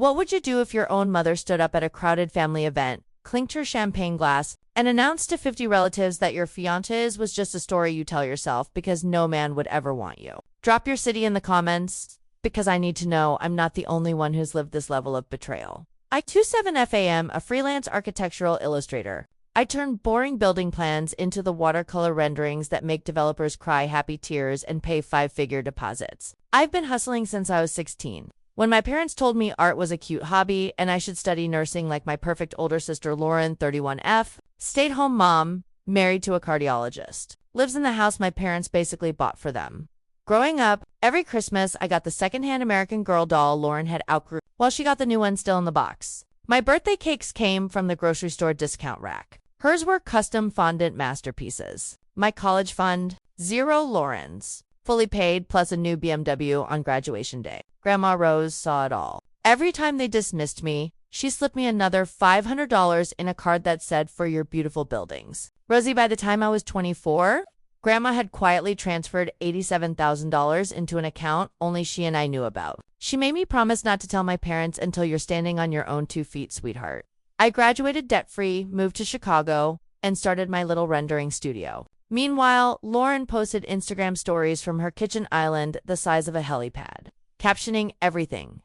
What would you do if your own mother stood up at a crowded family event, clinked her champagne glass, and announced to 50 relatives that your fiancé was just a story you tell yourself because no man would ever want you? Drop your city in the comments, because I need to know I'm not the only one who's lived this level of betrayal. I27FAM, a freelance architectural illustrator. I turn boring building plans into the watercolor renderings that make developers cry happy tears and pay five-figure deposits. I've been hustling since I was 16. When my parents told me art was a cute hobby and I should study nursing like my perfect older sister Lauren, 31F, stayed-home mom, married to a cardiologist, lives in the house my parents basically bought for them. Growing up, every Christmas I got the secondhand American Girl doll Lauren had outgrew while she got the new one still in the box. My birthday cakes came from the grocery store discount rack. Hers were custom fondant masterpieces. My college fund, zero Lauren's. Fully paid plus a new BMW on graduation day. Grandma Rose saw it all. Every time they dismissed me, she slipped me another $500 in a card that said, "For your beautiful buildings." Rosie, by the time I was 24, Grandma had quietly transferred $87,000 into an account only she and I knew about. She made me promise not to tell my parents until you're standing on your own 2 feet, sweetheart. I graduated debt-free, moved to Chicago, and started my little rendering studio. Meanwhile, Lauren posted Instagram stories from her kitchen island the size of a helipad, captioning everything.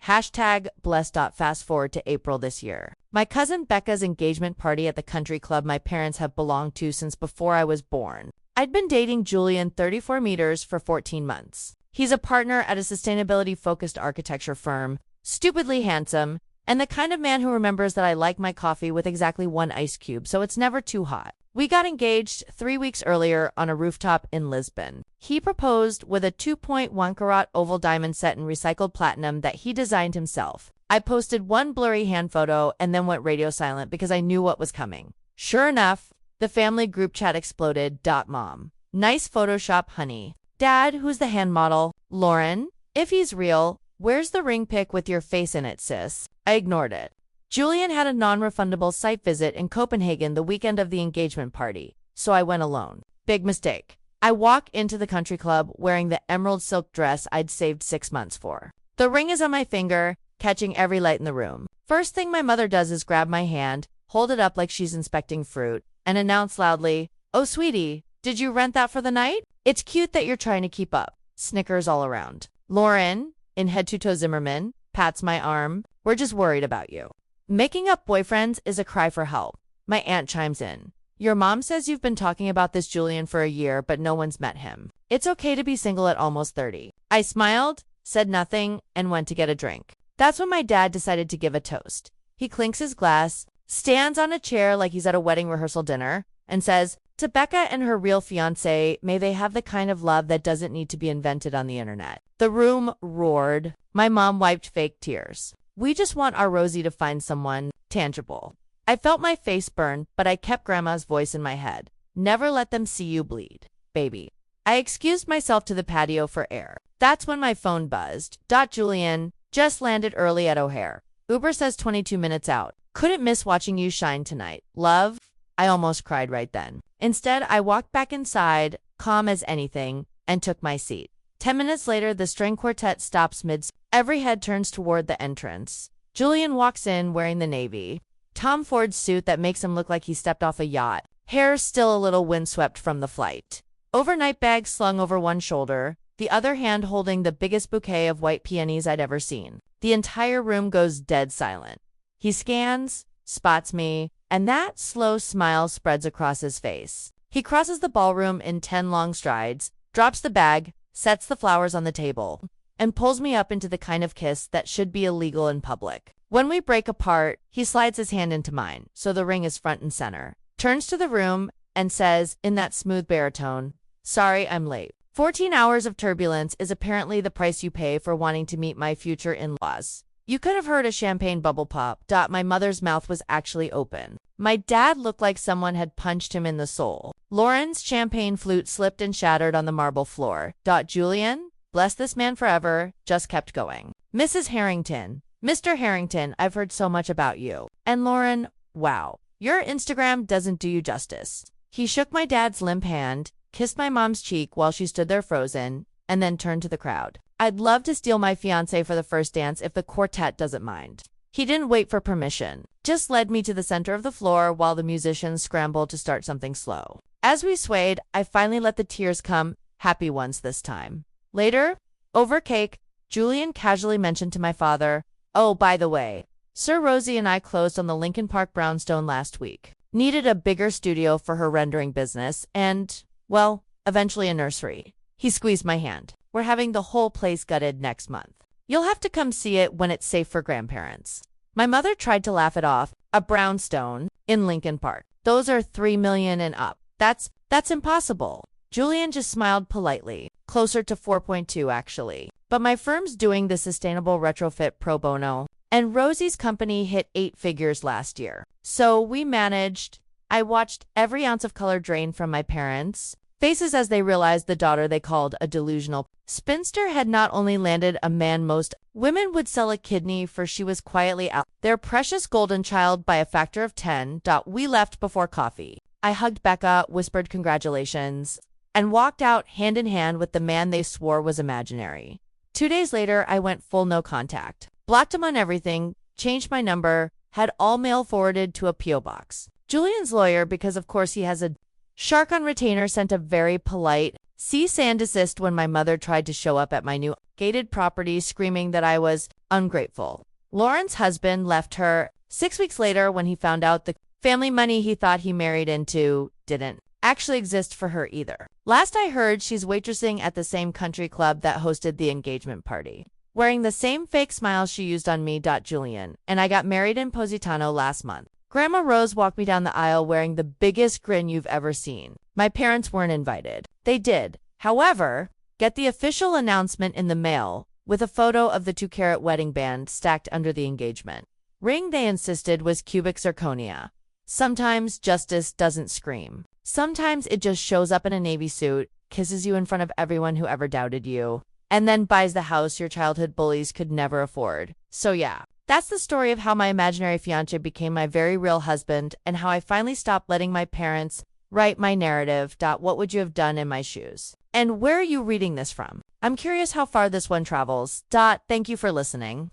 #blessed. Fast forward to April this year. My cousin Becca's engagement party at the country club my parents have belonged to since before I was born. I'd been dating Julian, 34 meters, for 14 months. He's a partner at a sustainability-focused architecture firm, stupidly handsome, and the kind of man who remembers that I like my coffee with exactly 1 ice cube, so it's never too hot. We got engaged 3 weeks earlier on a rooftop in Lisbon. He proposed with a 2.1-carat oval diamond set in recycled platinum that he designed himself. I posted one blurry hand photo and then went radio silent because I knew what was coming. Sure enough, the family group chat exploded. Mom. Nice Photoshop, honey. Dad, who's the hand model? Lauren? If he's real, where's the ring pic with your face in it, sis? I ignored it. Julian had a non-refundable site visit in Copenhagen the weekend of the engagement party, so I went alone. Big mistake. I walk into the country club wearing the emerald silk dress I'd saved 6 months for. The ring is on my finger, catching every light in the room. First thing my mother does is grab my hand, hold it up like she's inspecting fruit, and announce loudly, "Oh, sweetie, did you rent that for the night? It's cute that you're trying to keep up." Snickers all around. Lauren, in head-to-toe Zimmerman, pats my arm. "We're just worried about you." Making up boyfriends is a cry for help. My aunt chimes in. "Your mom says you've been talking about this Julian for a year, but no one's met him. It's okay to be single at almost 30. I smiled, said nothing, and went to get a drink. That's when my dad decided to give a toast. He clinks his glass, stands on a chair like he's at a wedding rehearsal dinner, and says, "To Becca and her real fiancé, may they have the kind of love that doesn't need to be invented on the internet." The room roared. My mom wiped fake tears. "We just want our Rosie to find someone tangible." I felt my face burn, but I kept Grandma's voice in my head. "Never let them see you bleed, baby." I excused myself to the patio for air. That's when my phone buzzed. Julian, just landed early at O'Hare. Uber says 22 minutes out. Couldn't miss watching you shine tonight. Love. I almost cried right then. Instead, I walked back inside, calm as anything, and took my seat. 10 minutes later, the string quartet stops mid. Every head turns toward the entrance. Julian walks in wearing the navy Tom Ford suit that makes him look like he stepped off a yacht. Hair still a little windswept from the flight. Overnight bag slung over one shoulder, the other hand holding the biggest bouquet of white peonies I'd ever seen. The entire room goes dead silent. He scans, spots me, and that slow smile spreads across his face. He crosses the ballroom in 10 long strides, drops the bag, sets the flowers on the table, and pulls me up into the kind of kiss that should be illegal in public. When we break apart, he slides his hand into mine, so the ring is front and center, turns to the room, and says, in that smooth baritone, "Sorry, I'm late." 14 hours of turbulence is apparently the price you pay for wanting to meet my future in-laws. You could have heard a champagne bubble pop. My mother's mouth was actually open. My dad looked like someone had punched him in the soul. Lauren's champagne flute slipped and shattered on the marble floor. Julian, bless this man forever, just kept going. "Mrs. Harrington, Mr. Harrington, I've heard so much about you." And Lauren, wow, your Instagram doesn't do you justice. He shook my dad's limp hand, kissed my mom's cheek while she stood there frozen, and then turned to the crowd. "I'd love to steal my fiancé for the first dance if the quartet doesn't mind." He didn't wait for permission, just led me to the center of the floor while the musicians scrambled to start something slow. As we swayed, I finally let the tears come, happy ones this time. Later, over cake, Julian casually mentioned to my father, "Oh, by the way, Sir Rosie and I closed on the Lincoln Park brownstone last week. Needed a bigger studio for her rendering business and, well, eventually a nursery." He squeezed my hand. "We're having the whole place gutted next month. You'll have to come see it when it's safe for grandparents." My mother tried to laugh it off. "A brownstone in Lincoln Park. Those are 3 million and up. That's impossible." Julian just smiled politely. "Closer to 4.2 actually. But my firm's doing the sustainable retrofit pro bono, and Rosie's company hit 8 figures last year. So we managed." I watched every ounce of color drain from my parents' faces as they realized the daughter they called a delusional spinster had not only landed a man most women would sell a kidney for, she was quietly out their precious golden child by a factor of 10. We left before coffee. I hugged Becca, whispered congratulations, and walked out hand in hand with the man they swore was imaginary. 2 days later, I went full no contact. Blocked him on everything, changed my number, had all mail forwarded to a P.O. box. Julian's lawyer, because of course he has a shark on retainer, sent a very polite cease and desist when my mother tried to show up at my new gated property screaming that I was ungrateful. Lauren's husband left her 6 weeks later when he found out the family money he thought he married into didn't actually exist for her either. Last I heard, she's waitressing at the same country club that hosted the engagement party, wearing the same fake smile she used on me. Julian and I got married in Positano last month. Grandma Rose walked me down the aisle wearing the biggest grin you've ever seen. My parents weren't invited. They did, however, get the official announcement in the mail with a photo of the 2-carat wedding band stacked under the engagement ring. They insisted was cubic zirconia. Sometimes justice doesn't scream. Sometimes it just shows up in a navy suit, kisses you in front of everyone who ever doubted you, and then buys the house your childhood bullies could never afford. So yeah, that's the story of how my imaginary fiancé became my very real husband and how I finally stopped letting my parents write my narrative. What would you have done in my shoes? And where are you reading this from? I'm curious how far this one travels. Thank you for listening.